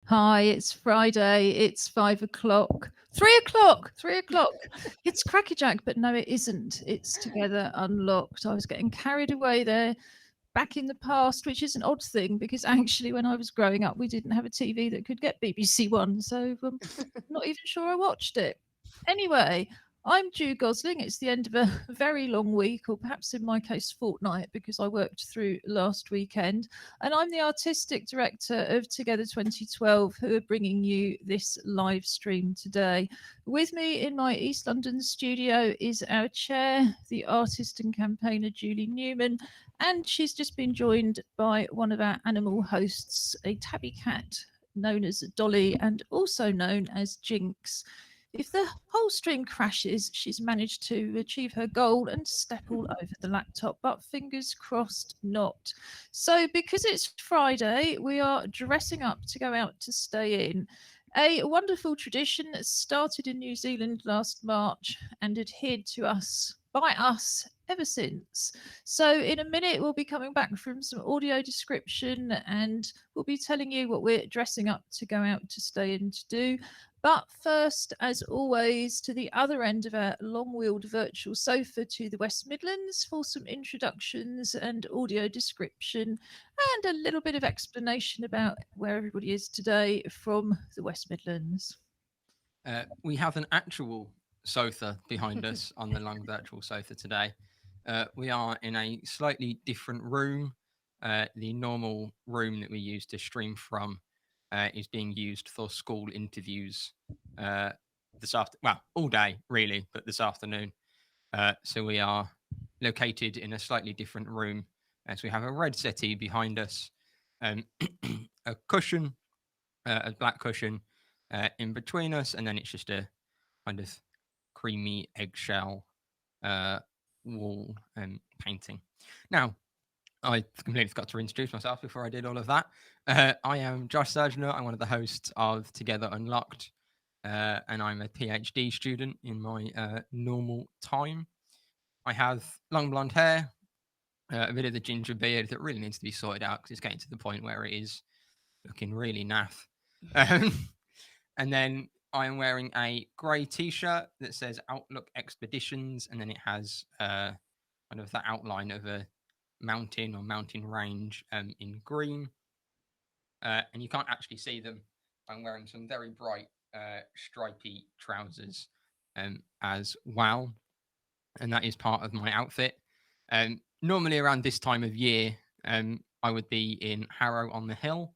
Hi, it's Friday. It's 5 o'clock. 3 o'clock. 3 o'clock. It's crackerjack, but no, it isn't. It's Together Unlocked. I was getting carried away there back in the past, which is an odd thing because actually, when I was growing up, we didn't have a TV that could get BBC One, so not even sure I watched it. Anyway, I'm Ju Gosling. It's the end of a very long week, or perhaps in my case, fortnight, because I worked through last weekend. And I'm the artistic director of Together 2012, who are bringing you this live stream today. With me in my East London studio is our chair, the artist and campaigner Julie Newman, and she's just been joined by one of our animal hosts, a tabby cat known as Dolly and also known as Jinx. If the whole stream crashes, she's managed to achieve her goal and step all over the laptop, but fingers crossed not. So, because it's Friday, we are dressing up to go out to stay in. A wonderful tradition that started in New Zealand last March and adhered to us by us ever since. So, in a minute, we'll be coming back from some audio description and we'll be telling you what we're dressing up to go out to stay in to do. But first, as always, to the other end of our long wheeled virtual sofa to the West Midlands for some introductions and audio description and a little bit of explanation about where everybody is today from the West Midlands. We have an actual sofa behind us on the long virtual sofa today. We are in a slightly different room. The normal room that we use to stream from is being used for school interviews all day really, but this afternoon. So we are located in a slightly different room. So we have a red settee behind us, a cushion, a black cushion in between us, and then it's just a kind of creamy eggshell wall painting. Now, I completely forgot to introduce myself before I did all of that. I am Josh Surgener. I'm one of the hosts of Together Unlocked, and I'm a PhD student in my normal time. I have long blonde hair, a bit of the ginger beard that really needs to be sorted out because it's getting to the point where it is looking really naff. And then I'm wearing a grey t-shirt that says Outlook Expeditions, and then it has kind of the outline of a mountain or mountain range in green. And you can't actually see them. I'm wearing some very bright stripy trousers as well, and that is part of my outfit. Normally around this time of year, I would be in Harrow on the Hill,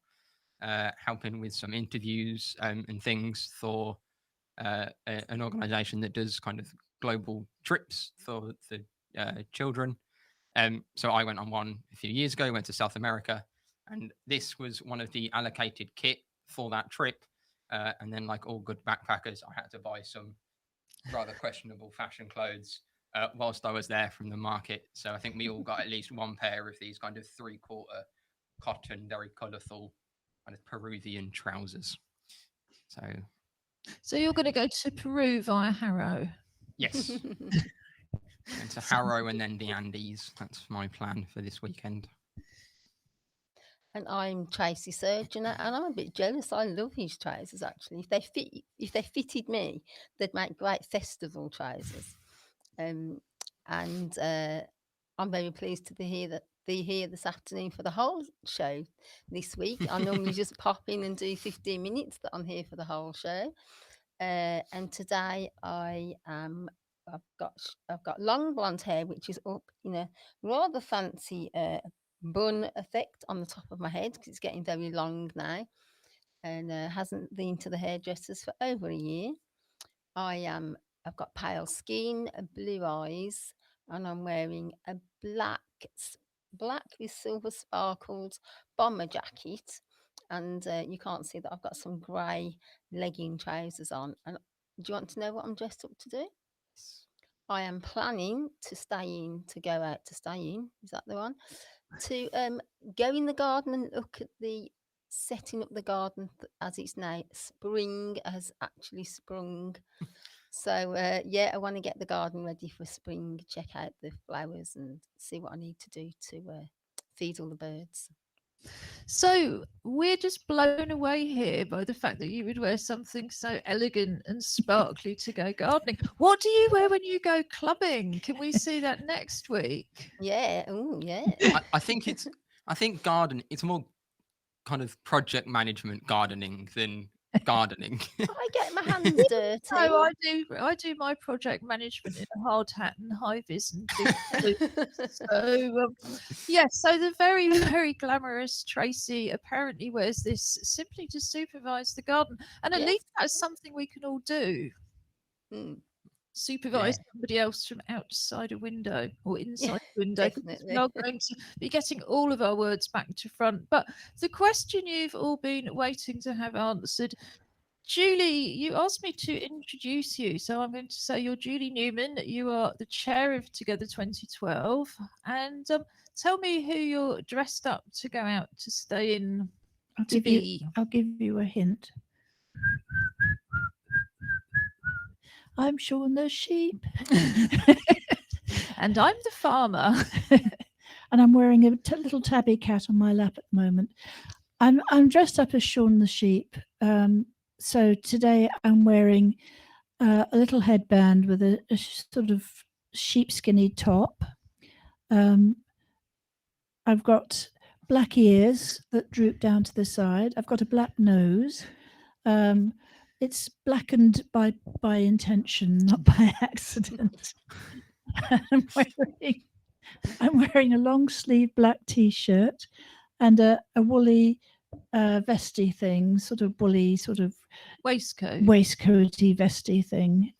helping with some interviews and things for an organisation that does kind of global trips for children. So I went on one a few years ago, went to South America, and this was one of the allocated kit for that trip. And then, like all good backpackers, I had to buy some rather questionable fashion clothes whilst I was there from the market. So I think we all got at least one pair of these kind of 3/4 cotton, very colourful kind of Peruvian trousers. So you're going to go to Peru via Harrow? Yes. And to Harrow and then the Andes. That's my plan for this weekend. And I'm Tracy Surgener, and I'm a bit jealous. I love his trousers actually. If they fitted me, they'd make great festival trousers. And I'm very pleased to be here this afternoon for the whole show this week. I normally just pop in and do 15 minutes, but I'm here for the whole show. And today I've got long blonde hair, which is up in a rather fancy bun effect on the top of my head because it's getting very long now, and hasn't been to the hairdressers for over a year. I've got pale skin, blue eyes, and I'm wearing a black with silver sparkles bomber jacket. And you can't see that I've got some grey legging trousers on. And do you want to know what I'm dressed up to do? I am planning to go out to stay in. Is that the one? To go in the garden and look at the setting up the garden as it's now spring has actually sprung. So I want to get the garden ready for spring, check out the flowers and see what I need to do to feed all the birds. So we're just blown away here by the fact that you would wear something so elegant and sparkly to go gardening. What do you wear when you go clubbing? Can we see that next week? Yeah. Oh, yeah. I think garden. It's more kind of project management gardening than gardening. I get my hands dirty. No, I do my project management in a hard hat and high vis and boots. So yes, so the very very glamorous Tracy apparently wears this simply to supervise the garden, and at Yes. least that's something we can all do. Mm, Supervise somebody else from outside a window or inside a window. 'Cause definitely. We are going to be getting all of our words back to front. But the question you've all been waiting to have answered, Julie, you asked me to introduce you, so I'm going to say you're Julie Newman. You are the chair of Together 2012, and tell me who you're dressed up to go out to stay in. I'll To give you a hint. I'm Sean the sheep. And I'm the farmer. And I'm wearing a little tabby cat on my lap at the moment. I'm dressed up as Sean the sheep. So today I'm wearing a little headband with a sort of sheepskinny top. I've got black ears that droop down to the side. I've got a black nose. It's blackened by intention, not by accident. I'm wearing a long sleeve black t-shirt and a woolly vesty thing, sort of woolly, sort of waistcoaty vesty thing,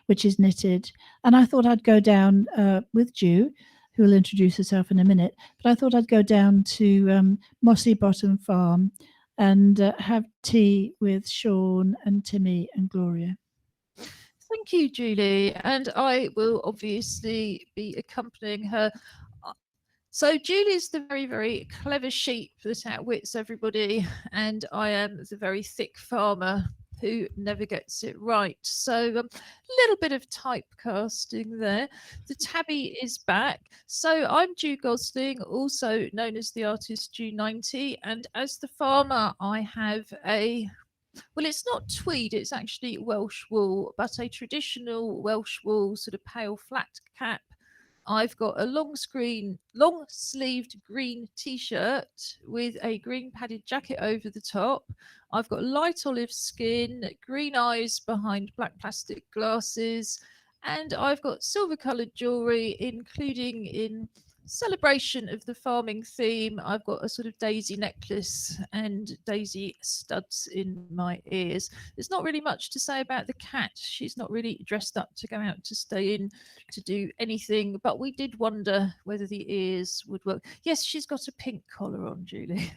which is knitted. And I thought I'd go down with Ju, who will introduce herself in a minute, but I thought I'd go down to Mossy Bottom Farm and have tea with Sean and Timmy and Gloria. Thank you, Julie. And I will obviously be accompanying her. So Julie's the very, very clever sheep that outwits everybody, and I am the very thick farmer who never gets it right. So a little bit of typecasting there. The tabby is back. So I'm Ju Gosling, also known as the artist Ju90, and as the farmer, I have well, it's not tweed, it's actually Welsh wool, but a traditional Welsh wool sort of pale flat cap. I've got a long sleeved green t-shirt with a green padded jacket over the top. I've got light olive skin, green eyes behind black plastic glasses, and I've got silver coloured jewellery, including in celebration of the farming theme. I've got a sort of daisy necklace and daisy studs in my ears. There's not really much to say about the cat. She's not really dressed up to go out to stay in to do anything, but we did wonder whether the ears would work. Yes, she's got a pink collar on, Julie.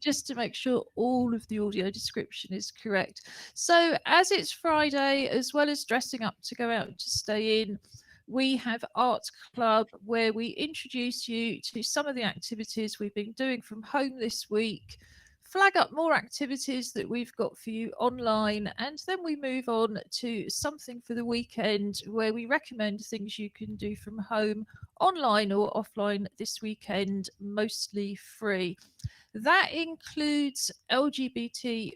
Just to make sure all of the audio description is correct. So as it's Friday, as well as dressing up to go out to stay in, we have Art Club, where we introduce you to some of the activities we've been doing from home this week, flag up more activities that we've got for you online, and then we move on to something for the weekend where we recommend things you can do from home, online or offline this weekend, mostly free. That includes LGBT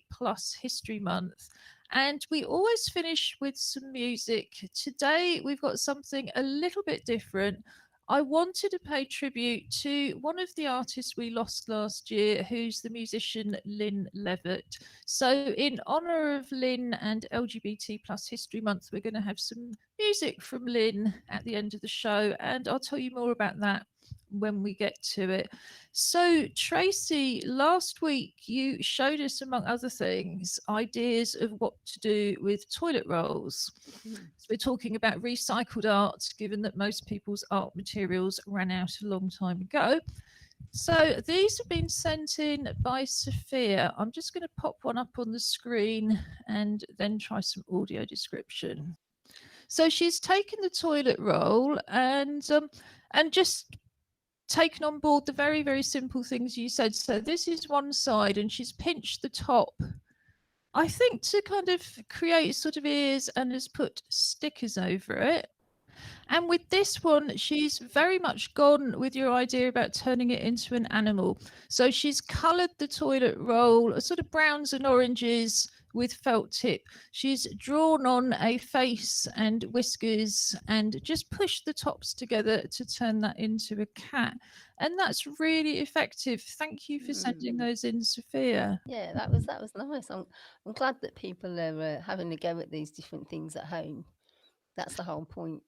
History Month. And we always finish with some music. Today, we've got something a little bit different. I wanted to pay tribute to one of the artists we lost last year, who's the musician Lyn Levett. So in honour of Lyn and LGBT History Month, we're going to have some music from Lyn at the end of the show, and I'll tell you more about that when we get to it. So Tracy, last week you showed us, among other things, ideas of what to do with toilet rolls. So we're talking about recycled art, given that most people's art materials ran out a long time ago. So these have been sent in by Sophia. I'm just going to pop one up on the screen and then try some audio description. So she's taken the toilet roll and just taken on board the very, very simple things you said. So this is one side, and she's pinched the top, I think, to kind of create sort of ears, and has put stickers over it. And with this one, she's very much gone with your idea about turning it into an animal. So she's coloured the toilet roll a sort of browns and oranges with felt tip. She's drawn on a face and whiskers and just pushed the tops together to turn that into a cat. And that's really effective. Thank you for sending those in, Sophia. Yeah, that was nice. I'm glad that people are having a go at these different things at home. That's the whole point.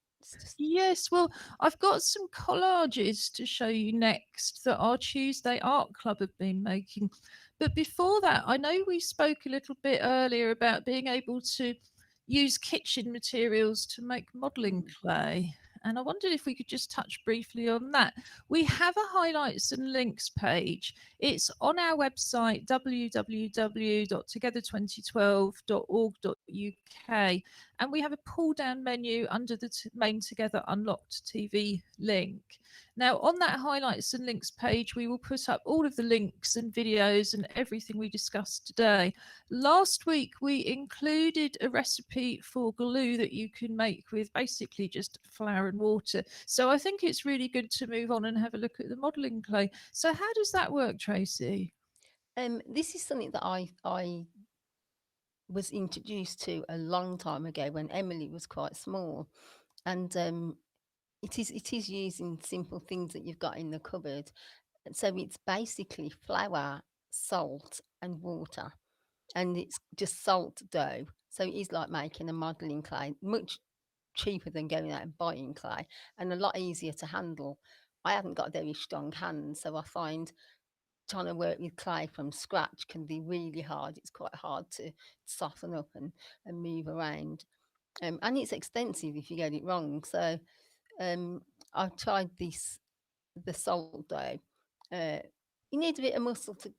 Yes, well, I've got some collages to show you next that our Tuesday Art Club have been making. But before that, I know we spoke a little bit earlier about being able to use kitchen materials to make modelling clay. And I wondered if we could just touch briefly on that. We have a highlights and links page. It's on our website, www.together2012.org.uk. And we have a pull down menu under the main Together Unlocked TV link. Now, on that highlights and links page, we will put up all of the links and videos and everything we discussed today. Last week, we included a recipe for glue that you can make with basically just flour and water. So I think it's really good to move on and have a look at the modelling clay. So how does that work, Tracy? This is something that I was introduced to a long time ago when Emily was quite small, and it is using simple things that you've got in the cupboard. And so it's basically flour, salt, and water, and it's just salt dough. So it is like making a modelling clay, much cheaper than going out and buying clay, and a lot easier to handle. I haven't got very strong hands, so I find trying to work with clay from scratch can be really hard. It's quite hard to soften up and move around. And it's expensive if you get it wrong. So I've tried the salt dough. You need a bit of muscle to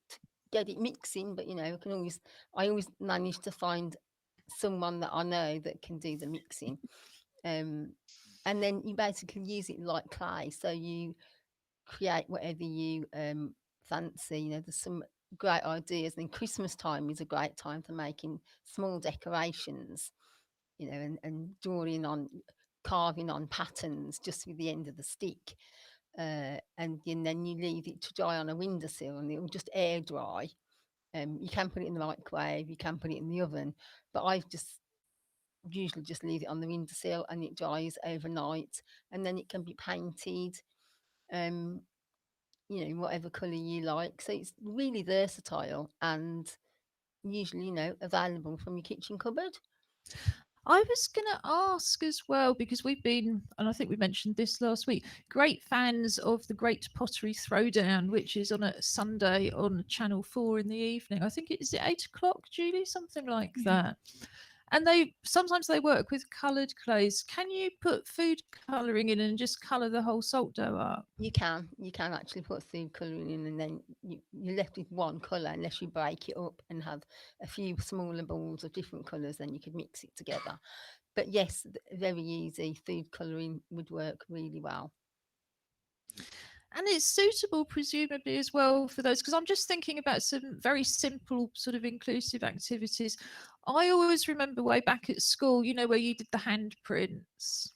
get it mixing, but I always manage to find someone that I know that can do the mixing. And then you basically use it like clay. So you create whatever you fancy. There's some great ideas. And Christmas time is a great time for making small decorations, and drawing on, carving on patterns just with the end of the stick. And then you leave it to dry on a windowsill and it will just air dry. You can put it in the microwave, you can put it in the oven, but I've usually just leave it on the windowsill and it dries overnight, and then it can be painted whatever colour you like. So it's really versatile and usually, available from your kitchen cupboard. I was going to ask as well, because we've been, and I think we mentioned this last week, great fans of the Great Pottery Throwdown, which is on a Sunday on Channel 4 in the evening. I think it's at 8 o'clock, Julie, something like that. And sometimes they work with coloured clays. Can you put food colouring in and just colour the whole salt dough up? You can actually put food colouring in, and then you're left with one colour unless you break it up and have a few smaller balls of different colours, then you could mix it together. But yes, very easy. Food colouring would work really well. And it's suitable, presumably, as well for those, because I'm just thinking about some very simple sort of inclusive activities. I always remember way back at school, where you did the handprints.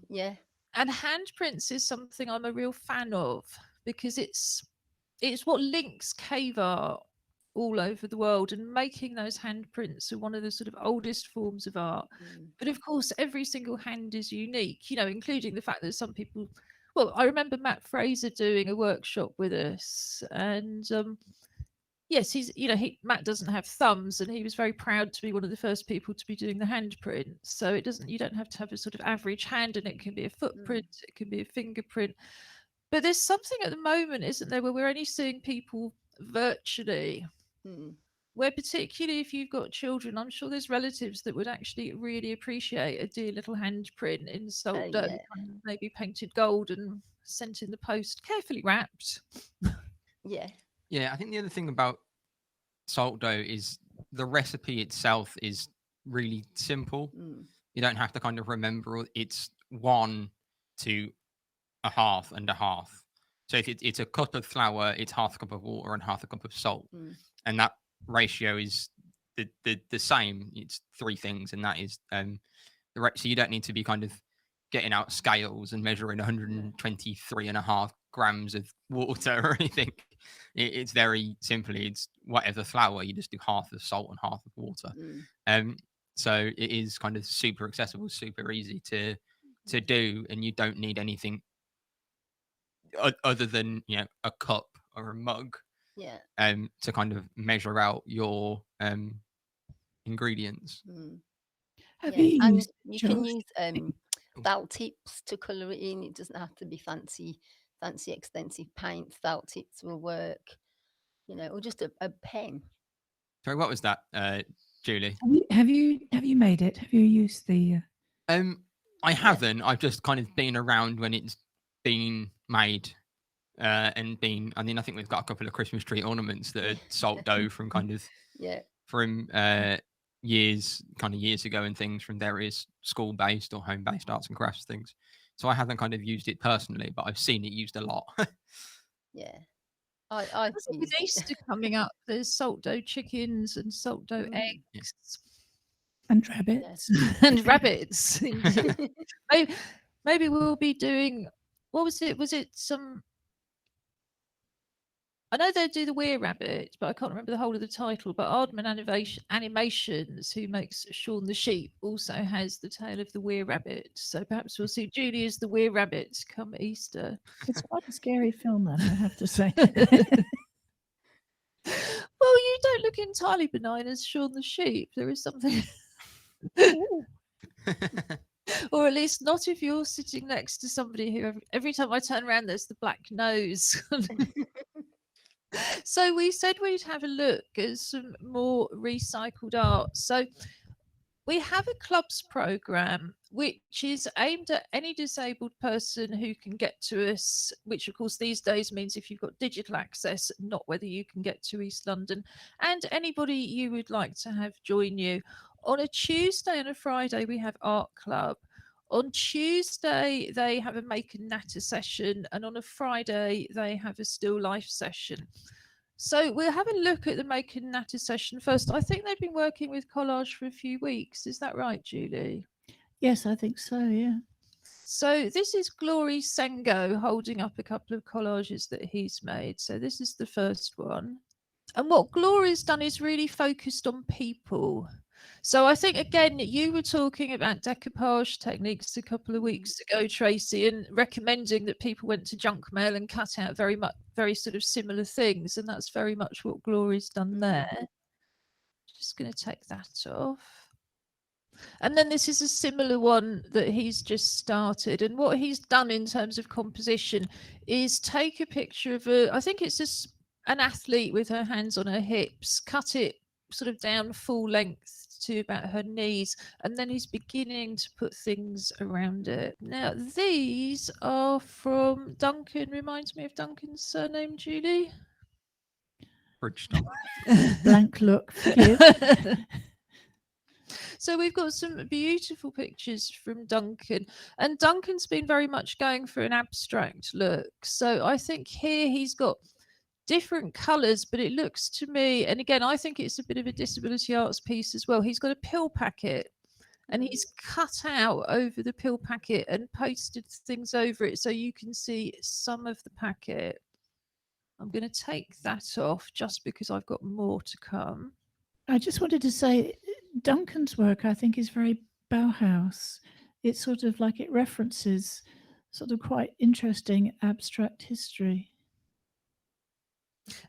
Yeah. And handprints is something I'm a real fan of, because it's what links cave art all over the world, and making those handprints are one of the sort of oldest forms of art. But of course, every single hand is unique, including the fact that some people, well, I remember Matt Fraser doing a workshop with us, and yes, Matt doesn't have thumbs, and he was very proud to be one of the first people to be doing the handprint. So you don't have to have a sort of average hand, and it can be a footprint, it can be a fingerprint. But there's something at the moment, isn't there, where we're only seeing people virtually, where particularly if you've got children, I'm sure there's relatives that would actually really appreciate a dear little handprint in salt dough, maybe painted gold and sent in the post, carefully wrapped. Yeah, I think the other thing about salt dough is the recipe itself is really simple. You don't have to kind of remember it's 1 to a half and a half. So if it's a cup of flour, it's half a cup of water and half a cup of salt, and that ratio is the same. It's 3 things, and that is so you don't need to be kind of getting out scales and measuring 123.5 grams of water or anything. It's very simply, it's whatever flour, you just do half of salt and half of water. So it is kind of super accessible, super easy to do, and you don't need anything other than, you know, a cup or a mug, to kind of measure out your ingredients. Have you and used, you Josh? can use felt tips to colour it in. It doesn't have to be fancy extensive paint. Felt tips will work, you know, or just a pen. Sorry, what was that, Julie? Have you made it? Have you used the I haven't. I've just kind of been around when it's been made, and been. I mean, I think we've got a couple of Christmas tree ornaments that are salt dough from kind of from years ago, and things from various school-based or home-based arts and crafts things. So I haven't kind of used it personally, but I've seen it used a lot. I with Easter coming up, there's salt dough chickens and salt dough eggs. And rabbits. And rabbits. Maybe we'll be doing, what was it? Was it some, I know they do the Weir Rabbit, but I can't remember the whole of the title. But Aardman Animations, who makes Shaun the Sheep, also has the tale of the Weir Rabbit. So perhaps we'll see Julie as the Weir Rabbit come Easter. It's quite a scary film, that, I have to say. Well, you don't look entirely benign as Shaun the Sheep. There is something... Or at least not if you're sitting next to somebody who every time I turn around there's the black nose. So we said we'd have a look at some more recycled art. So we have a clubs program which is aimed at any disabled person who can get to us, which of course these days means if you've got digital access, not whether you can get to East London, and anybody you would like to have join you. On a Tuesday and a Friday we have art club. On Tuesday they have a make and natter session, and on a Friday they have a still life session. So we'll have a look at the make and natter session first. I think they've been working with collage for a few weeks. Is that right, Julie? Yes, I think so, yeah. So this is Glory Sengo holding up a couple of collages that he's made. So this is the first one. And what Glory's done is really focused on people. So I think, again, you were talking about decoupage techniques a couple of weeks ago, Tracy, and recommending that people went to junk mail and cut out very sort of similar things. And that's very much what Glory's done there. Just going to take that off. And then this is a similar one that he's just started. And what he's done in terms of composition is take a picture of I think it's an athlete with her hands on her hips, cut it sort of down full length to about her knees, and then he's beginning to put things around it. Now these are from Duncan. Reminds me of Duncan's surname, Julie? Bridgestone. Blank look. So we've got some beautiful pictures from Duncan, and Duncan's been very much going for an abstract look. So I think here he's got different colours, but it looks to me, and again, I think it's a bit of a disability arts piece as well. He's got a pill packet and he's cut out over the pill packet and posted things over it so you can see some of the packet. I'm going to take that off just because I've got more to come. I just wanted to say Duncan's work, I think, is very Bauhaus. It's sort of like it references sort of quite interesting abstract history.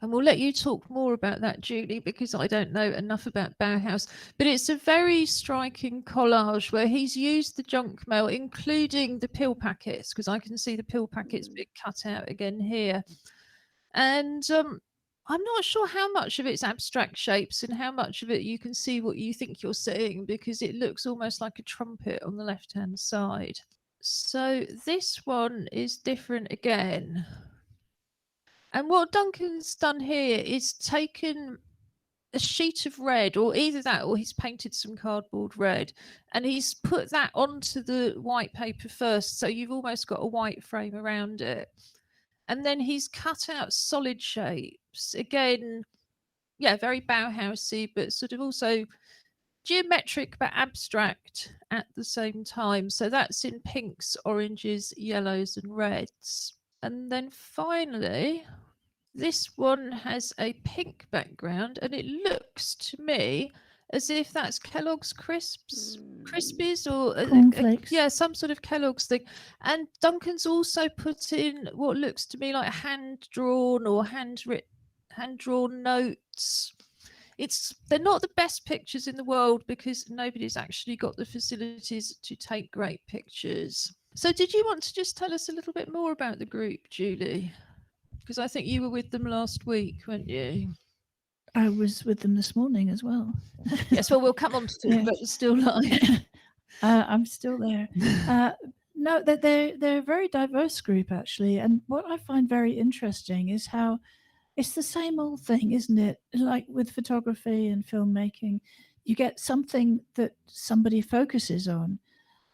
And we'll let you talk more about that, Julie, because I don't know enough about Bauhaus. But it's a very striking collage where he's used the junk mail, including the pill packets, because I can see the pill packets being cut out again here. And I'm not sure how much of it's abstract shapes and how much of it you can see what you think you're seeing, because it looks almost like a trumpet on the left-hand side. So this one is different again. And what Duncan's done here is taken a sheet of red, or either that or he's painted some cardboard red, and he's put that onto the white paper first. So you've almost got a white frame around it. And then he's cut out solid shapes. Again, yeah, very Bauhausy, but sort of also geometric but abstract at the same time. So that's in pinks, oranges, yellows and reds. And then finally, this one has a pink background, and it looks to me as if that's Kellogg's Crispies or Cornflakes. yeah, some sort of Kellogg's thing. And Duncan's also put in what looks to me like hand-drawn or hand-drawn notes. They're not the best pictures in the world because nobody's actually got the facilities to take great pictures. So did you want to just tell us a little bit more about the group, Julie? Because I think you were with them last week, weren't you? I was with them this morning as well. Yes, well, we'll come on to talk about the still life. I'm still there. No, they're a very diverse group, actually. And what I find very interesting is how it's the same old thing, isn't it? Like with photography and filmmaking, you get something that somebody focuses on.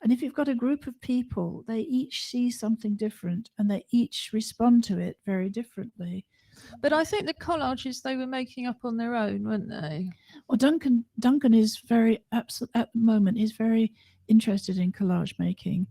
And if you've got a group of people, they each see something different and they each respond to it very differently. But I think the collages they were making up on their own, weren't they? Well, Duncan is very, at the moment, is very interested in collage making.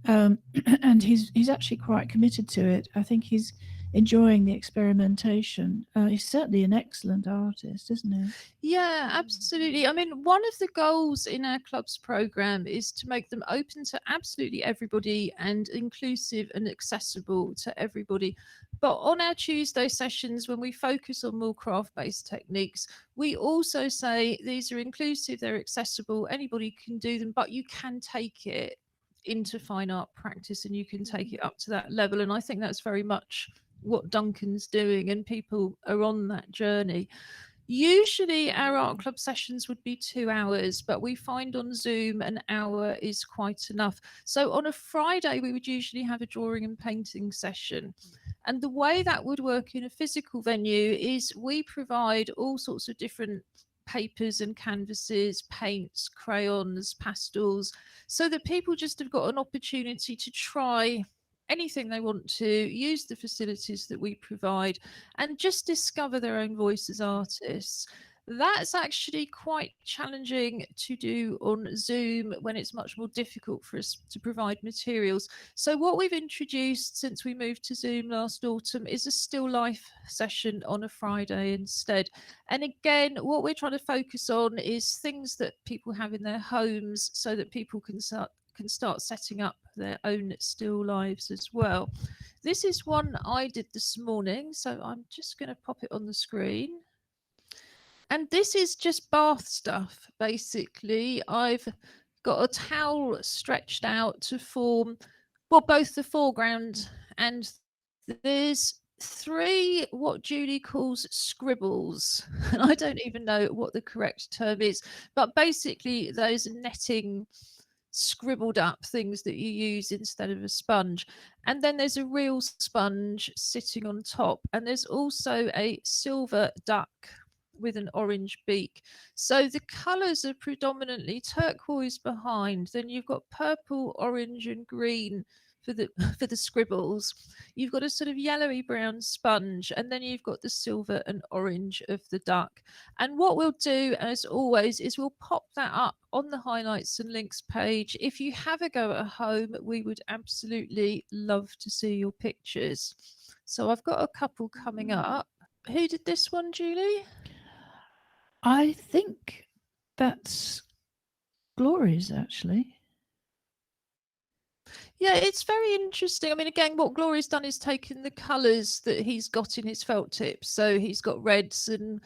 And he's actually quite committed to it. I think he's enjoying the experimentation. He's certainly an excellent artist, isn't he? Yeah, absolutely. I mean, one of the goals in our club's program is to make them open to absolutely everybody and inclusive and accessible to everybody. But on our Tuesday sessions, when we focus on more craft-based techniques, we also say these are inclusive, they're accessible, anybody can do them, but you can take it into fine art practice and you can take it up to that level. And I think that's very much what Duncan's doing, and people are on that journey. Usually our art club sessions would be 2 hours, but we find on Zoom an hour is quite enough. So on a Friday, we would usually have a drawing and painting session. And the way that would work in a physical venue is we provide all sorts of different papers and canvases, paints, crayons, pastels, so that people just have got an opportunity to try anything they want to, use the facilities that we provide, and just discover their own voice as artists. That's actually quite challenging to do on Zoom when it's much more difficult for us to provide materials. So what we've introduced since we moved to Zoom last autumn is a still life session on a Friday instead. And again, what we're trying to focus on is things that people have in their homes so that people can start setting up their own still lives as well. This is one I did this morning, so I'm just going to pop it on the screen. And this is just bath stuff, basically. I've got a towel stretched out to form, well, both the foreground, and there's 3 what Julie calls scribbles. And I don't even know what the correct term is, but basically those netting scribbled up things that you use instead of a sponge. And then there's a real sponge sitting on top, and there's also a silver duck with an orange beak. So the colours are predominantly turquoise behind, then you've got purple, orange and green for the scribbles. You've got a sort of yellowy brown sponge, and then you've got the silver and orange of the duck. And what we'll do, as always, is we'll pop that up on the highlights and links page. If you have a go at home, we would absolutely love to see your pictures. So I've got a couple coming up. Who did this one, Julie? I think that's Glory's, actually. Yeah, it's very interesting. I mean, again, what Glory's done is taken the colours that he's got in his felt tips. So he's got reds and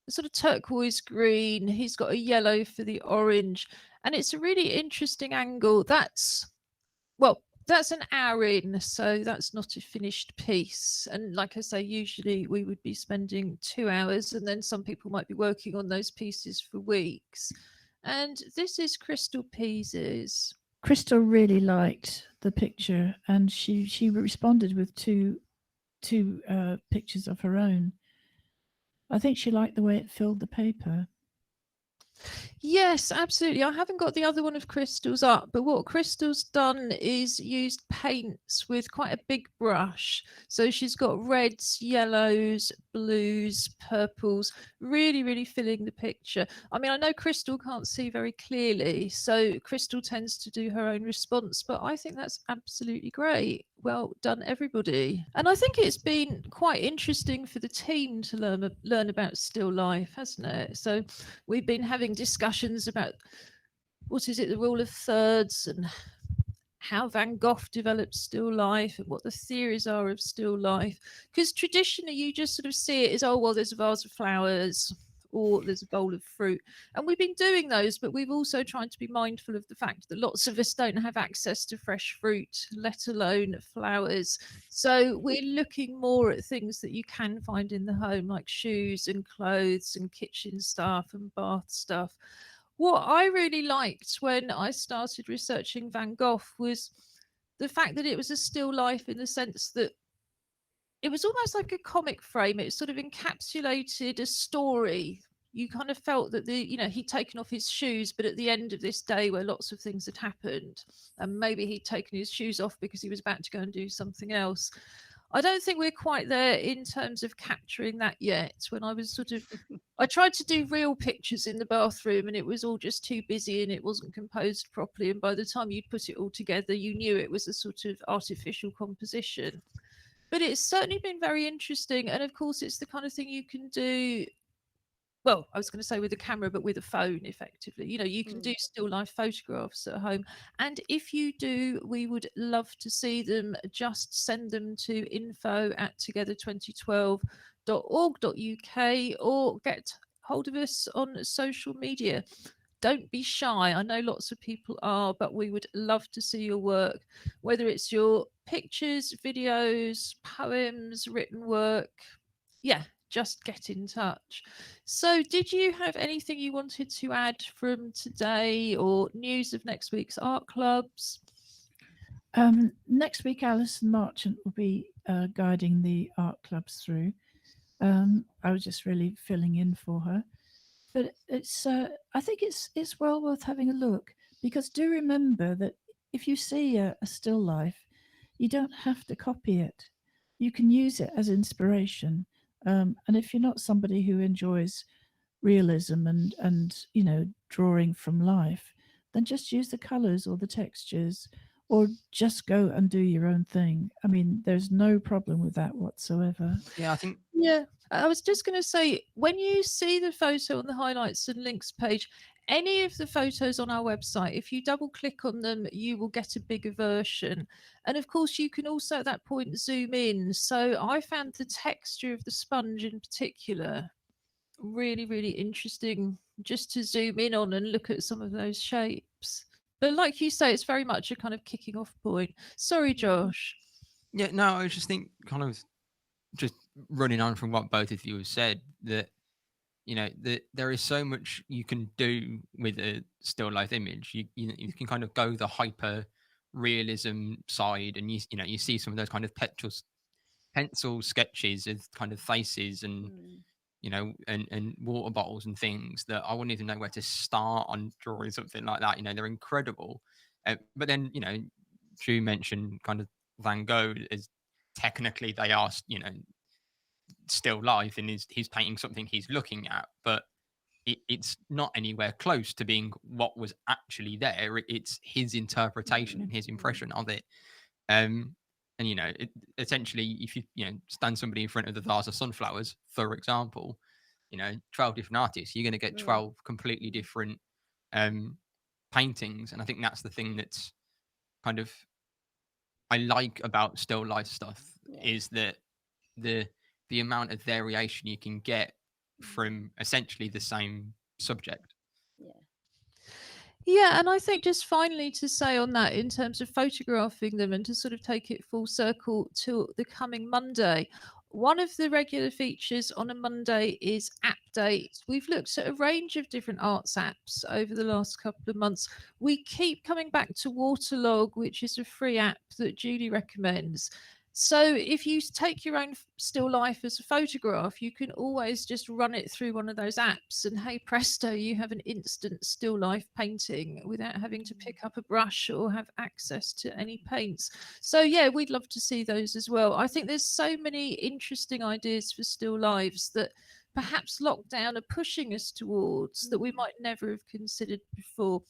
sort of turquoise green. He's got a yellow for the orange. And it's a really interesting angle. That's an hour in, so that's not a finished piece. And like I say, usually we would be spending 2 hours, and then some people might be working on those pieces for weeks. And this is Crystal Pease's. Crystal really liked the picture, and she responded with two pictures of her own. I think she liked the way it filled the paper. Yes, absolutely. I haven't got the other one of Crystal's up, but what Crystal's done is used paints with quite a big brush. So she's got reds, yellows, blues, purples, really, really filling the picture. I mean, I know Crystal can't see very clearly, so Crystal tends to do her own response, but I think that's absolutely great. Well done, everybody. And I think it's been quite interesting for the team to learn about still life, hasn't it? So we've been having discussions about what is it, the rule of thirds, and how Van Gogh developed still life and what the theories are of still life. Because traditionally you just sort of see it as, oh, well, there's a vase of flowers or there's a bowl of fruit. And we've been doing those, but we've also tried to be mindful of the fact that lots of us don't have access to fresh fruit, let alone flowers. So we're looking more at things that you can find in the home, like shoes and clothes and kitchen stuff and bath stuff. What I really liked when I started researching Van Gogh was the fact that it was a still life, in the sense that it was almost like a comic frame. It sort of encapsulated a story. You kind of felt that he'd taken off his shoes, but at the end of this day where lots of things had happened, and maybe he'd taken his shoes off because he was about to go and do something else. I don't think we're quite there in terms of capturing that yet. When I tried to do real pictures in the bathroom and it was all just too busy and it wasn't composed properly. And by the time you'd put it all together, you knew it was a sort of artificial composition. But it's certainly been very interesting. And of course, it's the kind of thing you can do. Well, I was going to say with a camera, but with a phone, effectively. You can do still life photographs at home. And if you do, we would love to see them. Just send them to info@together2012.org.uk or get hold of us on social media. Don't be shy. I know lots of people are, but we would love to see your work, whether it's your pictures, videos, poems, written work. Yeah, just get in touch. So, did you have anything you wanted to add from today, or news of next week's art clubs? Next week, Alison Marchant will be guiding the art clubs through. I was just really filling in for her, but it's I think it's well worth having a look, because do remember that if you see a still life, you don't have to copy it. You can use it as inspiration. And if you're not somebody who enjoys realism and drawing from life, then just use the colors or the textures, or just go and do your own thing. I mean, there's no problem with that whatsoever. Yeah, I think. Yeah, I was just going to say, when you see the photo on the highlights and links page, any of the photos on our website, if you double click on them, you will get a bigger version. And of course, you can also at that point zoom in. So I found the texture of the sponge in particular really, really interesting, just to zoom in on and look at some of those shapes. But like you say, it's very much a kind of kicking off point. Sorry, Josh. Yeah, no, I just think kind of just running on from what both of you have said, that that there is so much you can do with a still life image. You can kind of go the hyper realism side, and you see some of those kind of pencil sketches of kind of faces and and water bottles and things that I wouldn't even know where to start on drawing something like that. They're incredible. But then Ju mentioned kind of Van Gogh as technically they are still life, and he's painting something he's looking at, but it's not anywhere close to being what was actually there. It's his interpretation and his impression of it. And essentially, if you stand somebody in front of the vase of sunflowers, for example, 12 different artists, you're going to get 12 completely different paintings. And I think that's the thing that's kind of I like about still life stuff, is that the amount of variation you can get from essentially the same subject. Yeah, and I think just finally to say on that, in terms of photographing them and to sort of take it full circle to the coming Monday, one of the regular features on a Monday is app dates. We've looked at a range of different arts apps over the last couple of months. We keep coming back to Waterlog, which is a free app that Julie recommends. So if you take your own still life as a photograph, you can always just run it through one of those apps, and hey presto, you have an instant still life painting without having to pick up a brush or have access to any paints. So yeah, we'd love to see those as well. I think there's so many interesting ideas for still lives that perhaps lockdown are pushing us towards that we might never have considered before.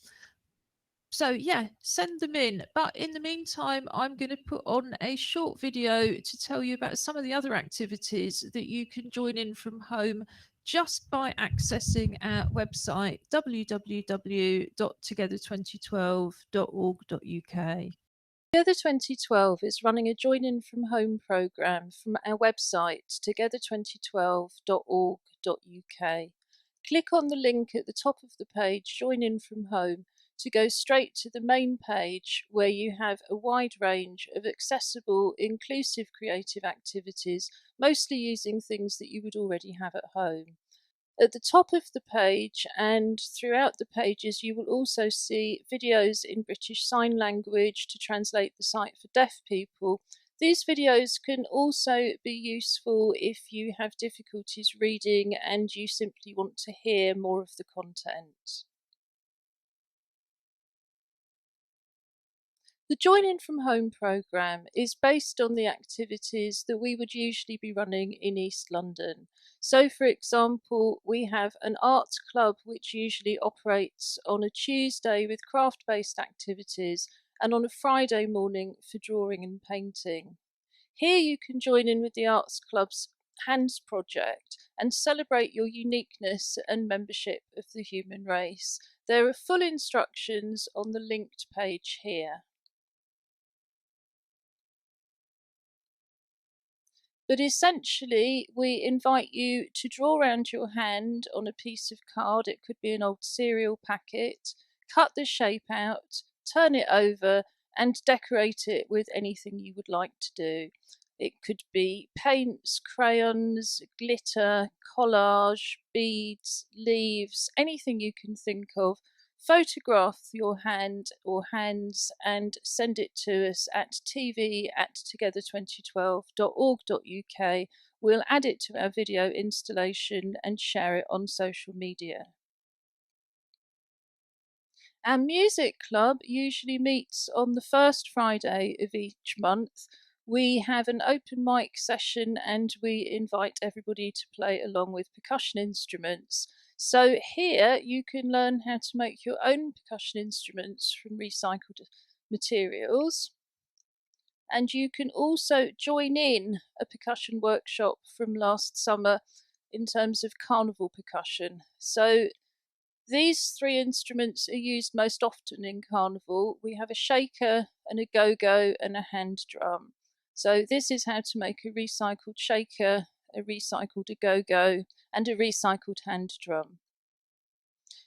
So yeah, send them in. But in the meantime, I'm going to put on a short video to tell you about some of the other activities that you can join in from home just by accessing our website www.together2012.org.uk. Together 2012 is running a Join In From Home programme from our website together2012.org.uk. Click on the link at the top of the page, Join In From Home, to go straight to the main page where you have a wide range of accessible, inclusive creative activities, mostly using things that you would already have at home. At the top of the page and throughout the pages, you will also see videos in British Sign Language to translate the site for deaf people. These videos can also be useful if you have difficulties reading and you simply want to hear more of the content. The Join In From Home programme is based on the activities that we would usually be running in East London. So, for example, we have an arts club which usually operates on a Tuesday with craft-based activities and on a Friday morning for drawing and painting. Here you can join in with the arts club's Hands project and celebrate your uniqueness and membership of the human race. There are full instructions on the linked page here. But essentially, we invite you to draw around your hand on a piece of card. It could be an old cereal packet. Cut the shape out, turn it over, and decorate it with anything you would like to do. It could be paints, crayons, glitter, collage, beads, leaves, anything you can think of. Photograph your hand or hands and send it to us at tv@together2012.org.uk. We'll add it to our video installation and share it on social media. Our music club usually meets on the first Friday of each month. We have an open mic session and we invite everybody to play along with percussion instruments. So here you can learn how to make your own percussion instruments from recycled materials. And you can also join in a percussion workshop from last summer in terms of carnival percussion. So these three instruments are used most often in carnival. We have a shaker and a go-go and a hand drum. So this is how to make a recycled shaker, a recycled go-go, and a recycled hand drum.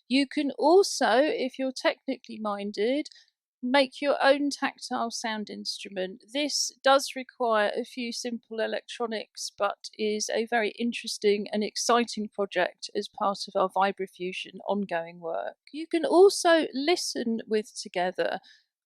You can also, if you're technically minded, make your own tactile sound instrument. This does require a few simple electronics, but is a very interesting and exciting project as part of our Vibrafusion ongoing work. You can also listen with Together.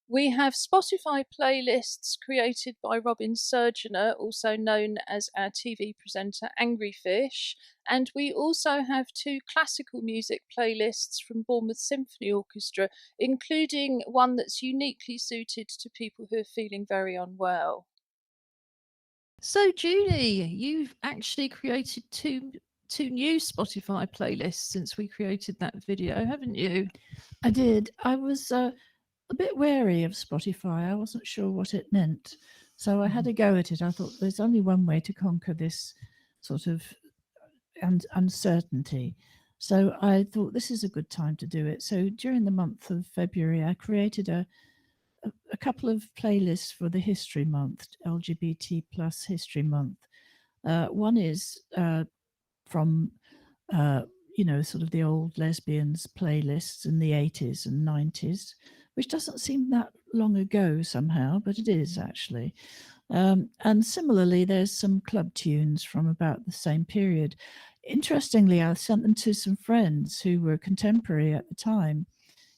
We have Spotify playlists created by Robin Surgener, also known as our TV presenter Angry Fish, and we also have 2 classical music playlists from Bournemouth Symphony Orchestra, including one that's uniquely suited to people who are feeling very unwell. So Julie, you've actually created two new Spotify playlists since we created that video, haven't you? I did. I was a bit wary of Spotify. I wasn't sure what it meant. So I had a go at it. I thought there's only one way to conquer this sort of uncertainty. So I thought this is a good time to do it. So during the month of February, I created a couple of playlists for the History Month, LGBT plus History Month. One is from sort of the old lesbians playlists in the 80s and 90s, which doesn't seem that long ago somehow, but it is actually. And similarly, there's some club tunes from about the same period. Interestingly, I sent them to some friends who were contemporary at the time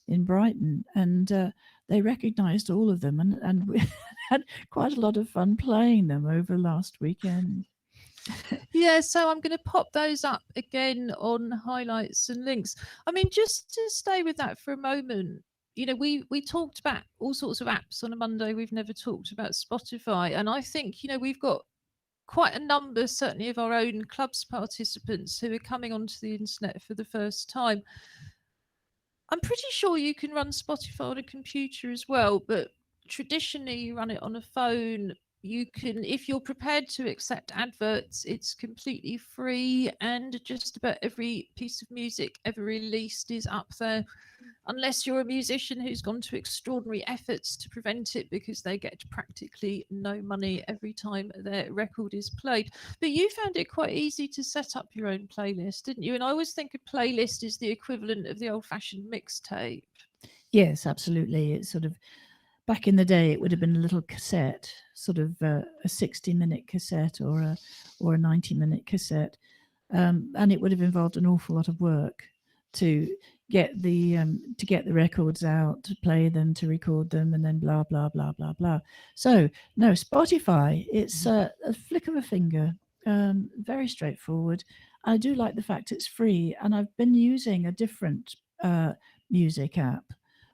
in Brighton, and they recognised all of them, and we had quite a lot of fun playing them over last weekend. Yeah, so I'm going to pop those up again on highlights and links. I mean, just to stay with that for a moment, you know, we talked about all sorts of apps on a Monday. We've never talked about Spotify, and I think, you know, we've got quite a number, certainly of our own clubs participants, who are coming onto the internet for the first time. I'm pretty sure you can run Spotify on a computer as well, but traditionally you run it on a phone. You can, if you're prepared to accept adverts, it's completely free, and just about every piece of music ever released is up there, unless you're a musician who's gone to extraordinary efforts to prevent it, because they get practically no money every time their record is played. But you found it quite easy to set up your own playlist, didn't you? And I always think a playlist is the equivalent of the old-fashioned mixtape. Yes, absolutely. It's sort of, back in the day, it would have been a little cassette, sort of a 60-minute cassette or a 90-minute cassette, and it would have involved an awful lot of work to get the records out, to play them, to record them, and then blah blah blah blah blah. So no, Spotify, it's a flick of a finger, very straightforward. I do like the fact it's free, and I've been using a different music app,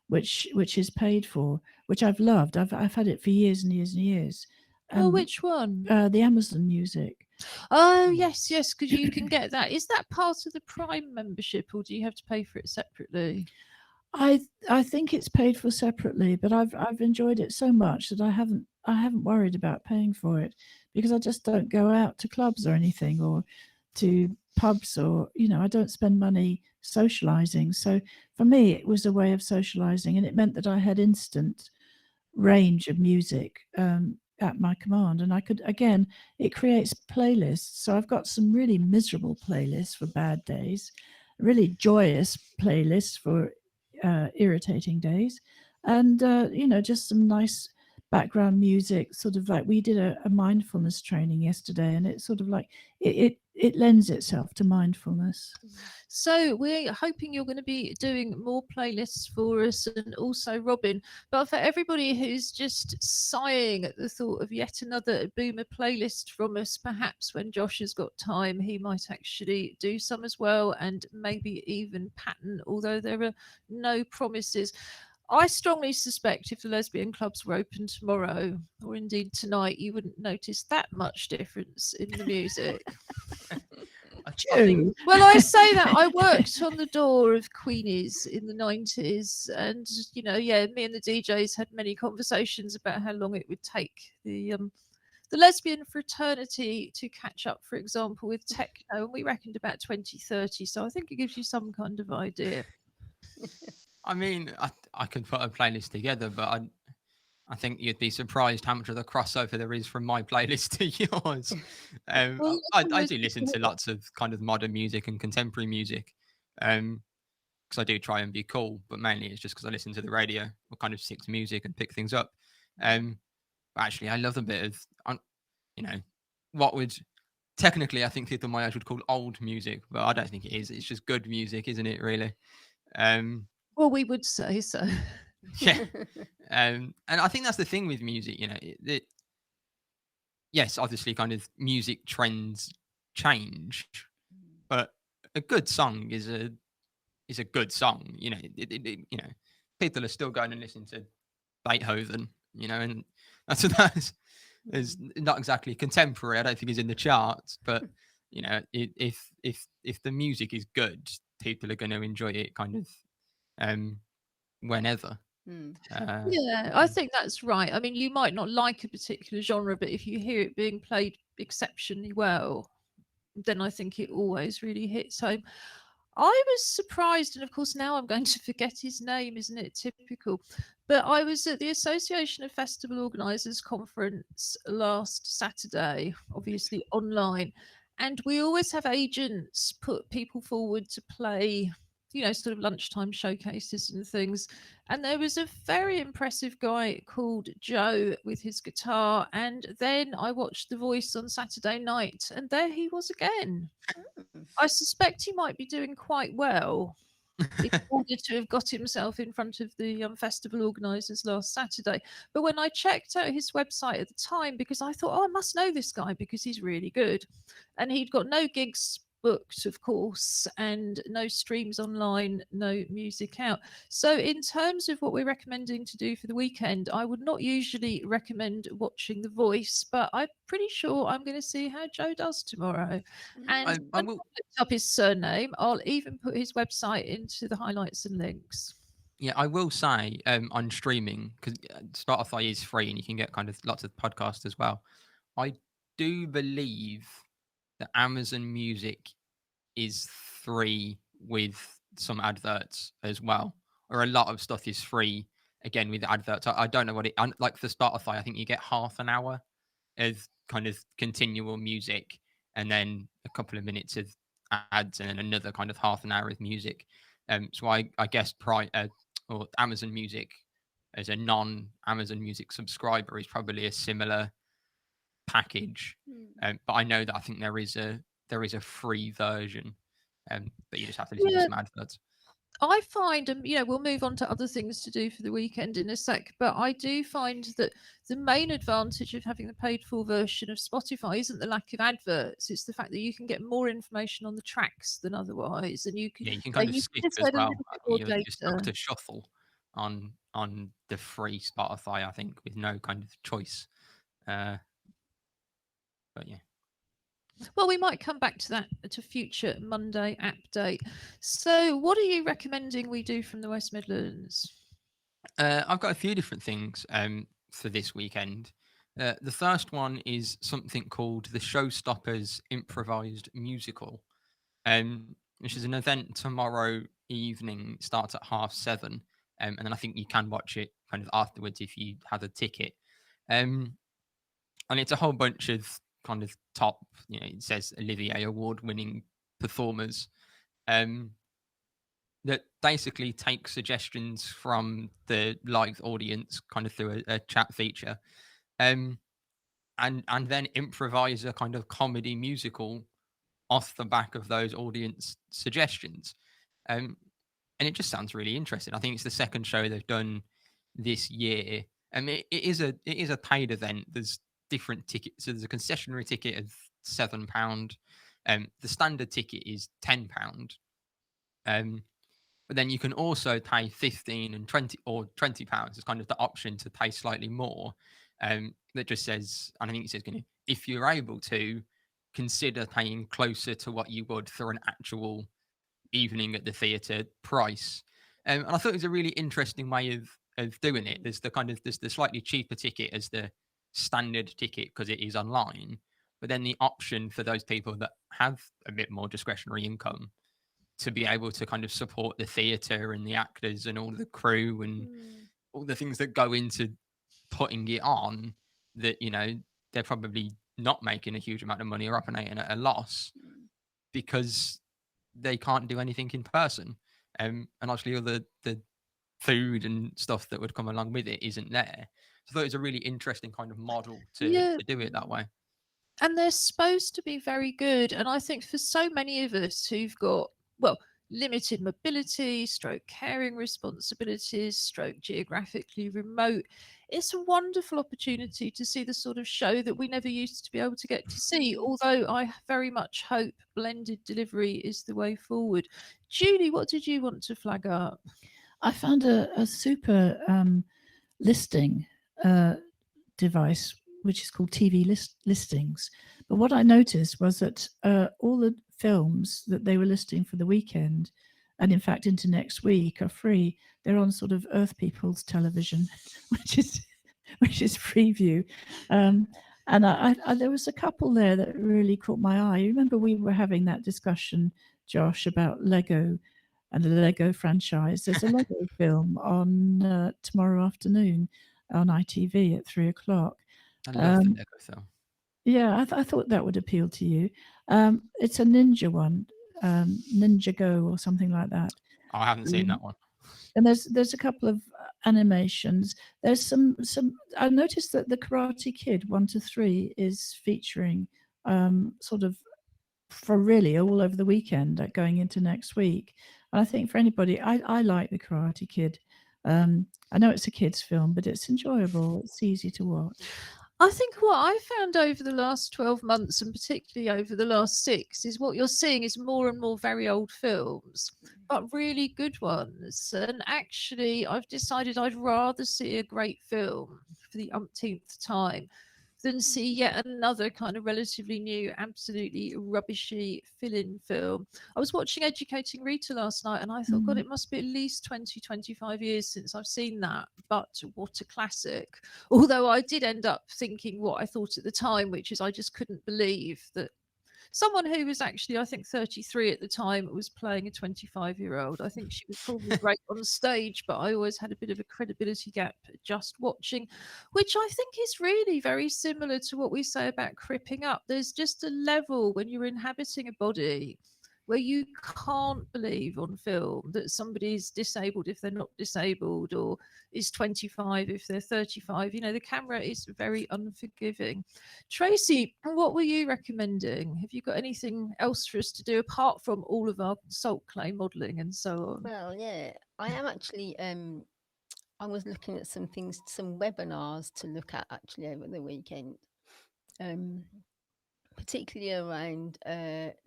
which is paid for, which I've loved. I've had it for years and years and years. Oh, which one? The Amazon Music. Oh, yes, because you can get that. Is that part of the Prime membership, or do you have to pay for it separately? I think it's paid for separately, but I've enjoyed it so much that I haven't worried about paying for it, because I just don't go out to clubs or anything, or to pubs, or, you know, I don't spend money socializing. So for me, it was a way of socializing, and it meant that I had instant range of music at my command, and I could, again, it creates playlists. So I've got some really miserable playlists for bad days, really joyous playlists for irritating days, and you know, just some nice background music, sort of like we did a mindfulness training yesterday, and it's sort of like it lends itself to mindfulness. So we're hoping you're going to be doing more playlists for us, and also Robin. But for everybody who's just sighing at the thought of yet another boomer playlist from us, perhaps when Josh has got time, he might actually do some as well, and maybe even pattern, although there are no promises. I strongly suspect if the lesbian clubs were open tomorrow, or indeed tonight, you wouldn't notice that much difference in the music. Well, I say that I worked on the door of Queenie's in the 90s, and, you know, yeah, me and the DJs had many conversations about how long it would take the lesbian fraternity to catch up, for example, with techno, and we reckoned about 2030. So I think it gives you some kind of idea. I mean, I could put a playlist together, but I think you'd be surprised how much of the crossover there is from my playlist to yours. Well, I do listen to lots of kind of modern music and contemporary music, because I do try and be cool, but mainly it's just because I listen to the radio or kind of stick to music and pick things up. But actually, I love a bit of, you know, what would technically I think people my age would call old music, but I don't think it is. It's just good music, isn't it? Really. Well, we would say so. Yeah. And I think that's the thing with music, you know, yes, obviously kind of music trends change, but a good song is a good song, you know. You know, people are still going and listening to Beethoven, you know, and that's is not exactly contemporary. I don't think is in the charts, but you know, if the music is good, people are going to enjoy it kind of whenever. Yeah, I think that's right. I mean, you might not like a particular genre, but if you hear it being played exceptionally well, then I think it always really hits home. I was surprised, and of course now I'm going to forget his name, isn't it typical? But I was at the Association of Festival Organisers conference last Saturday, obviously online, and we always have agents put people forward to play, you know, sort of lunchtime showcases and things. And there was a very impressive guy called Joe with his guitar. And then I watched The Voice on Saturday night, and there he was again. I suspect he might be doing quite well. in order to have got himself in front of the festival organisers last Saturday. But when I checked out his website at the time, because I thought, oh, I must know this guy because he's really good, and he'd got no gigs booked, of course, and no streams online, no music out. So in terms of what we're recommending to do for the weekend, I would not usually recommend watching The Voice, but I'm pretty sure I'm going to see how Joe does tomorrow. And I will. look up his surname. I'll even put his website into the highlights and links. Yeah, I will say on streaming, because Spotify is free and you can get kind of lots of podcasts as well. I do believe that Amazon Music is free with some adverts as well, or a lot of stuff is free again with adverts. I don't know what it like for Spotify. I think you get half an hour of kind of continual music, and then a couple of minutes of ads, and then another kind of half an hour of music. So I guess or Amazon Music as a non-Amazon Music subscriber is probably a similar package. But I know that I think there is a free version, but you just have to listen to some adverts. I find, and we'll move on to other things to do for the weekend in a sec, but I do find that the main advantage of having the paid for version of Spotify isn't the lack of adverts, it's the fact that you can get more information on the tracks than otherwise, and you can kind of skip as well. You're stuck to shuffle on the free Spotify, I think, with no kind of choice. But yeah. Well, we might come back to that at a future Monday app date. So what are you recommending we do from the West Midlands? I've got a few different things for this weekend. The first one is something called the Showstoppers Improvised Musical, which is an event tomorrow evening. It starts at 7:30, and then I think you can watch it kind of afterwards if you have a ticket. And it's a whole bunch of kind of top, it says Olivier Award-winning performers that basically take suggestions from the live audience kind of through a chat feature, and then improvise a kind of comedy musical off the back of those audience suggestions. And it just sounds really interesting. I think it's the second show they've done this year. It is a paid event. There's different tickets. So there's a concessionary ticket of £7. The standard ticket is £10. But then you can also pay 15 and 20 or £20. It's kind of the option to pay slightly more. That just says, and I think it says, if you're able to, consider paying closer to what you would for an actual evening at the theatre price. And I thought it was a really interesting way of doing it. There's the slightly cheaper ticket as the standard ticket because it is online, but then the option for those people that have a bit more discretionary income to be able to kind of support the theatre and the actors and all the crew and all the things that go into putting it on, that they're probably not making a huge amount of money or operating at a loss because they can't do anything in person, and obviously all the food and stuff that would come along with it isn't there. So I thought it was a really interesting kind of model to do it that way. And they're supposed to be very good, and I think for so many of us who've got limited mobility, stroke caring responsibilities, stroke geographically remote, it's a wonderful opportunity to see the sort of show that we never used to be able to get to see, although I very much hope blended delivery is the way forward. Julie, what did you want to flag up? I found a super listing device which is called TV listings. But what I noticed was that all the films that they were listing for the weekend, and in fact into next week, are free. They're on sort of Earth People's television, which is Freeview. And I there was a couple there that really caught my eye. You remember we were having that discussion, Josh, about Lego and the Lego franchise. There's a Lego film on tomorrow afternoon on ITV at 3:00. I love the Lego film. Yeah, I thought that would appeal to you. It's a ninja one, Ninja Go or something like that. Oh, I haven't seen that one. And there's a couple of animations. There's some. I noticed that the Karate Kid 1 to 3 is featuring sort of for really all over the weekend, going into next week. And I think for anybody, I like The Karate Kid. I know it's a kids' film, but it's enjoyable. It's easy to watch. I think what I found over the last 12 months, and particularly over the last 6, is what you're seeing is more and more very old films, but really good ones. And actually, I've decided I'd rather see a great film for the umpteenth time than see yet another kind of relatively new, absolutely rubbishy fill-in film. I was watching Educating Rita last night and I thought, God, it must be at least 20, 25 years since I've seen that. But what a classic. Although I did end up thinking what I thought at the time, which is I just couldn't believe that someone who was actually, I think, 33 at the time was playing a 25-year-old. I think she was probably great on stage, but I always had a bit of a credibility gap just watching, which I think is really very similar to what we say about cripping up. There's just a level when you're inhabiting a body where you can't believe on film that somebody's disabled if they're not disabled, or is 25 if they're 35. The camera is very unforgiving. Tracy, what were you recommending? Have you got anything else for us to do apart from all of our salt clay modelling and so on? Well, yeah, I am actually. I was looking at some things, some webinars to look at actually over the weekend, particularly around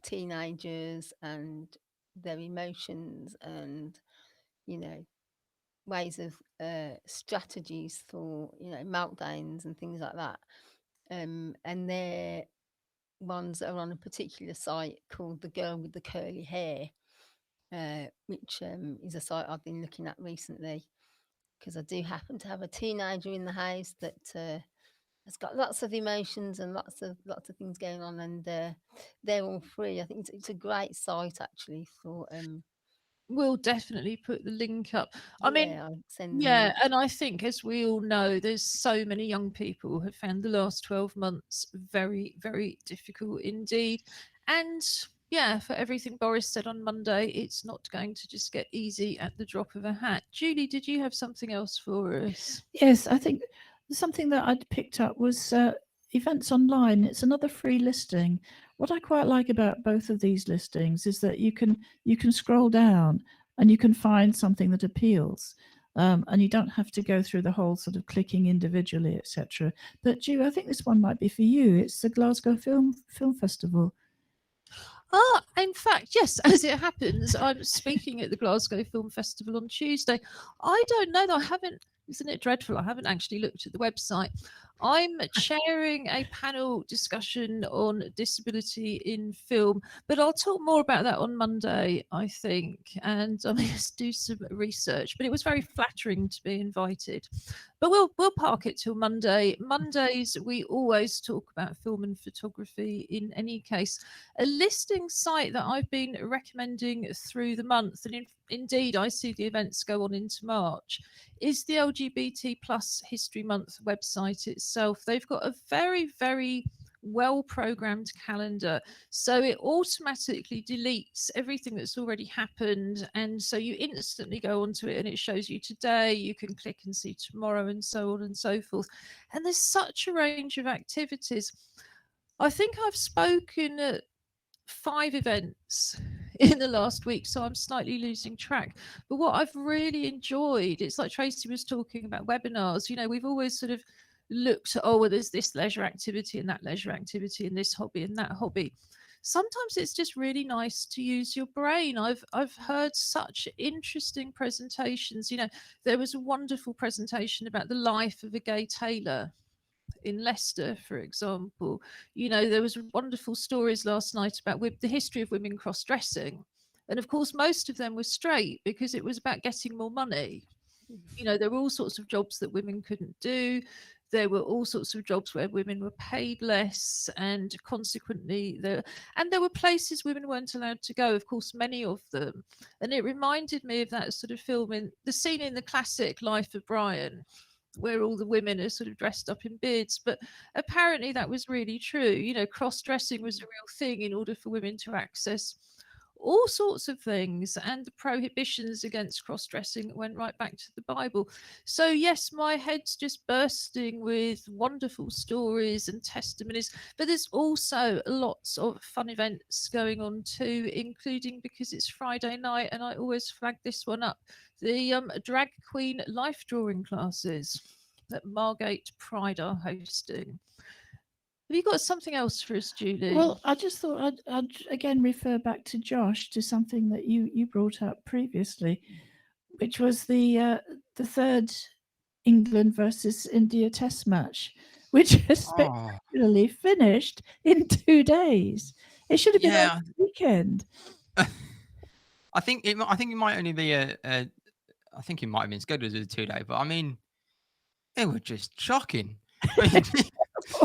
teenagers and their emotions, and ways of strategies for meltdowns and things like that. And they're ones that are on a particular site called The Girl with the Curly Hair, which is a site I've been looking at recently because I do happen to have a teenager in the house that has got lots of emotions and lots of things going on, and they're all free. I think it's a great site actually for. We'll definitely put the link up. I mean, I'll send yeah, and I think, as we all know, there's so many young people who have found the last 12 months very, very difficult indeed. And yeah, for everything Boris said on Monday, it's not going to just get easy at the drop of a hat. Julie, did you have something else for us? Yes, I think something that I'd picked up was events online. It's another free listing. What I quite like about both of these listings is that you can scroll down and you can find something that appeals. And you don't have to go through the whole sort of clicking individually, etc. But Ju, I think this one might be for you. It's the Glasgow Film Festival. In fact, yes, as it happens, I'm speaking at the Glasgow Film Festival on Tuesday. I don't know, I haven't, isn't it dreadful? I haven't actually looked at the website. I'm chairing a panel discussion on disability in film, but I'll talk more about that on Monday, I think, and I mean, let's do some research. But it was very flattering to be invited. But we'll park it till Monday. Mondays, we always talk about film and photography in any case. A listing site that I've been recommending through the month, and indeed I see the events go on into March, is the LGBT History Month website itself. They've got a very, very well programmed calendar, so it automatically deletes everything that's already happened, and so you instantly go onto it and it shows you today, you can click and see tomorrow, and so on and so forth. And there's such a range of activities. I think I've spoken at 5 events in the last week, so I'm slightly losing track. But what I've really enjoyed, it's like Tracy was talking about webinars. We've always sort of looked at, oh, well, there's this leisure activity and that leisure activity and this hobby and that hobby. Sometimes it's just really nice to use your brain. I've heard such interesting presentations. There was a wonderful presentation about the life of a gay tailor in Leicester, for example. There was wonderful stories last night about the history of women cross-dressing. And of course, most of them were straight because it was about getting more money. There were all sorts of jobs that women couldn't do. There were all sorts of jobs where women were paid less, and consequently, there were places women weren't allowed to go, of course, many of them. And it reminded me of that sort of film, in the scene in the classic Life of Brian, where all the women are sort of dressed up in beards. But apparently that was really true. Cross-dressing was a real thing in order for women to access all sorts of things, and the prohibitions against cross-dressing went right back to the Bible. So yes, my head's just bursting with wonderful stories and testimonies, but there's also lots of fun events going on too, including, because it's Friday night and I always flag this one up, the drag queen life drawing classes that Margate Pride are hosting. Have you got something else for us, Julie? Well, I just thought I'd again refer back to Josh, to something that you brought up previously, which was the third England versus India Test match, which has spectacularly finished in 2 days. It should have been on the weekend. I think it might only be I think it might have been scheduled as a 2-day, but I mean, it was just shocking. I mean,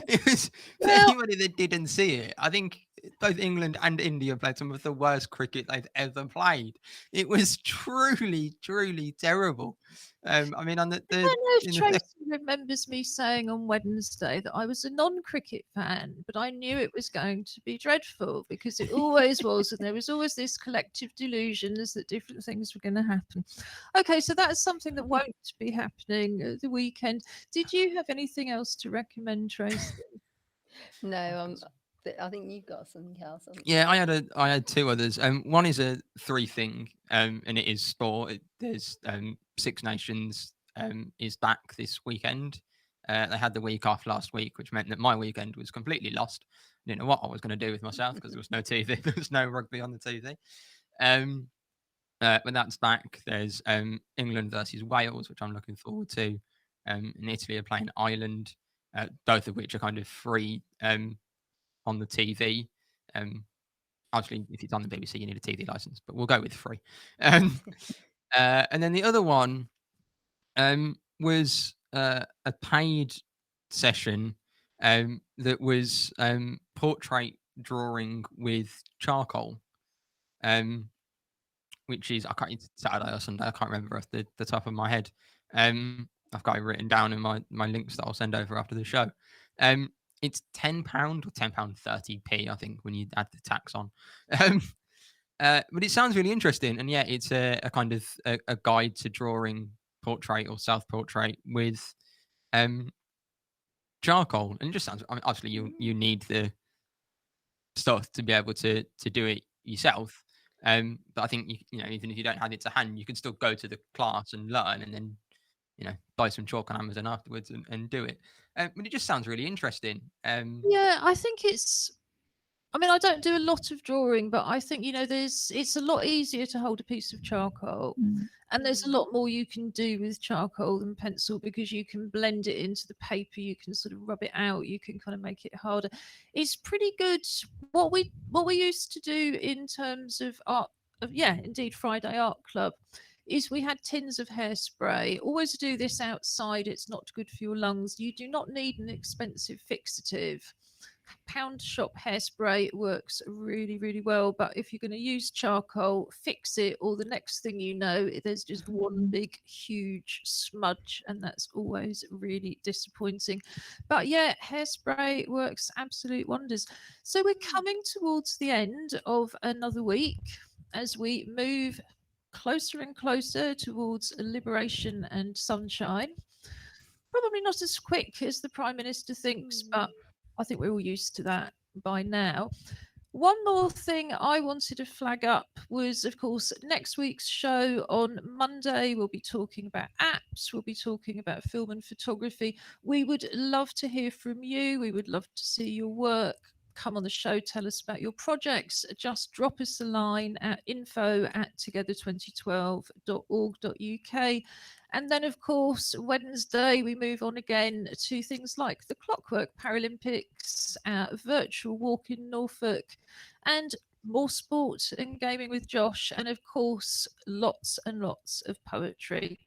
it was, for anybody that didn't see it, I think both England and India played some of the worst cricket they've ever played. It was truly, truly terrible. I mean, on I don't know if Tracy remembers me saying on Wednesday that I was a non-cricket fan, but I knew it was going to be dreadful, because it always was, and there was always this collective delusions that different things were going to happen. Okay, so that's something that won't be happening at the weekend. Did you have anything else to recommend, Tracy? No, I think you've got something else. Yeah, I had 2 others. One is a 3 thing, and it is sport. There's Six Nations is back this weekend. They had the week off last week, which meant that my weekend was completely lost. I didn't know what I was going to do with myself because there was no TV. There was no rugby on the TV. But that's back. There's England versus Wales, which I'm looking forward to. And Italy are playing Ireland, both of which are kind of free on the TV. Actually, if it's on the BBC, you need a TV license, but we'll go with free. And then the other one was a paid session that was portrait drawing with charcoal, which is, it's Saturday or Sunday, I can't remember off the top of my head. I've got it written down in my links that I'll send over after the show. It's £10 or £10.30p, I think, when you add the tax on. But it sounds really interesting, and yeah, it's a kind of a guide to drawing portrait or self-portrait with charcoal, and it just sounds. I mean, obviously, you need the stuff to be able to do it yourself. But I think you know, even if you don't have it to hand, you can still go to the class and learn, and then buy some chalk on Amazon afterwards and do it. But it just sounds really interesting. Yeah, I think it's. I mean, I don't do a lot of drawing, but I think it's a lot easier to hold a piece of charcoal, and there's a lot more you can do with charcoal than pencil, because you can blend it into the paper, you can sort of rub it out, you can kind of make it harder. It's pretty good. What we used to do in terms of art, indeed, Friday Art Club, is we had tins of hairspray. Always do this outside. It's not good for your lungs. You do not need an expensive fixative. Pound shop hairspray works really, really well, but if you're going to use charcoal, fix it, or the next thing you know, there's just one big huge smudge, and that's always really disappointing. But yeah, hairspray works absolute wonders. So we're coming towards the end of another week as we move closer and closer towards liberation and sunshine. Probably not as quick as the Prime Minister thinks, but I think we're all used to that by now. One more thing I wanted to flag up was, of course, next week's show on Monday. We'll be talking about apps. We'll be talking about film and photography. We would love to hear from you. We would love to see your work. Come on the show, tell us about your projects. Just drop us a line at info@together2012.org.uk. And then, of course, Wednesday, we move on again to things like the Clockwork Paralympics, our virtual walk in Norfolk, and more sport and gaming with Josh, and, of course, lots and lots of poetry.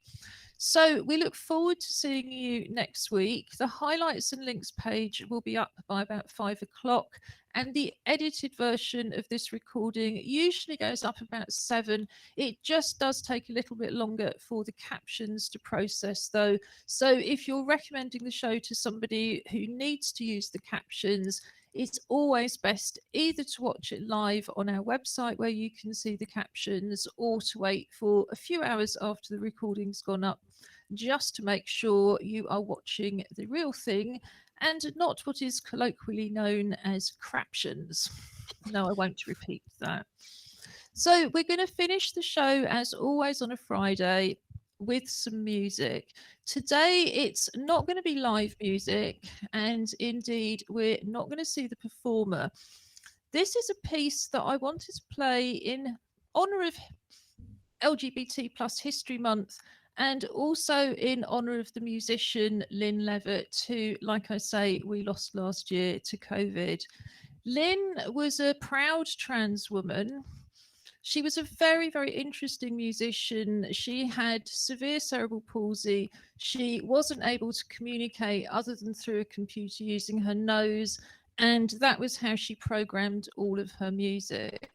So we look forward to seeing you next week. The highlights and links page will be up by about 5 o'clock, and the edited version of this recording usually goes up about 7. It just does take a little bit longer for the captions to process, though. So if you're recommending the show to somebody who needs to use the captions, it's always best either to watch it live on our website where you can see the captions, or to wait for a few hours after the recording's gone up, just to make sure you are watching the real thing and not what is colloquially known as craptions. No, I won't repeat that. So we're going to finish the show, as always, on a Friday with some music. Today, it's not going to be live music, and indeed, we're not going to see the performer. This is a piece that I wanted to play in honour of LGBT History Month, and also in honour of the musician Lyn Levett, who, like I say, we lost last year to COVID. Lyn was a proud trans woman. She was a very, very interesting musician. She had severe cerebral palsy. She wasn't able to communicate other than through a computer using her nose, and that was how she programmed all of her music.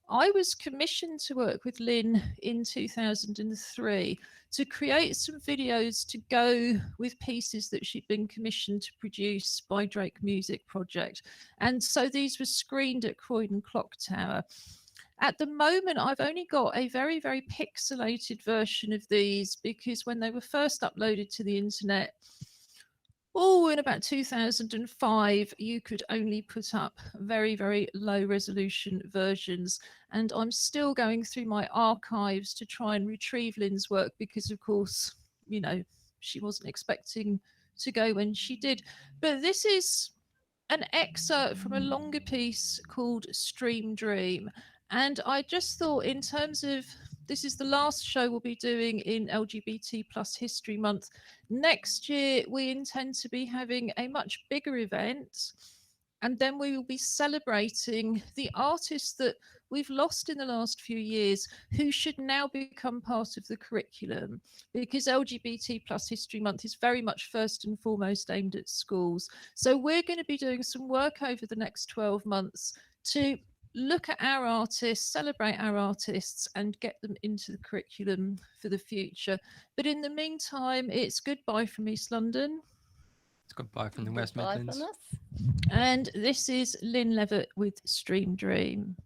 I was commissioned to work with Lyn in 2003 to create some videos to go with pieces that she'd been commissioned to produce by Drake Music Project. And so these were screened at Croydon Clock Tower. At the moment, I've only got a very, very pixelated version of these, because when they were first uploaded to the internet, in about 2005, you could only put up very, very low resolution versions. And I'm still going through my archives to try and retrieve Lyn's work, because, of course, you know, she wasn't expecting to go when she did. But this is an excerpt from a longer piece called Stream Dream. And I just thought, in terms of, this is the last show we'll be doing in LGBT History Month. Next year, we intend to be having a much bigger event. And then we will be celebrating the artists that we've lost in the last few years, who should now become part of the curriculum, because LGBT History Month is very much first and foremost aimed at schools. So we're going to be doing some work over the next 12 months to look at our artists, celebrate our artists, and get them into the curriculum for the future. But in the meantime, it's goodbye from East London. It's goodbye from the West Midlands. From us. And this is Lyn Levett with Stream Dream.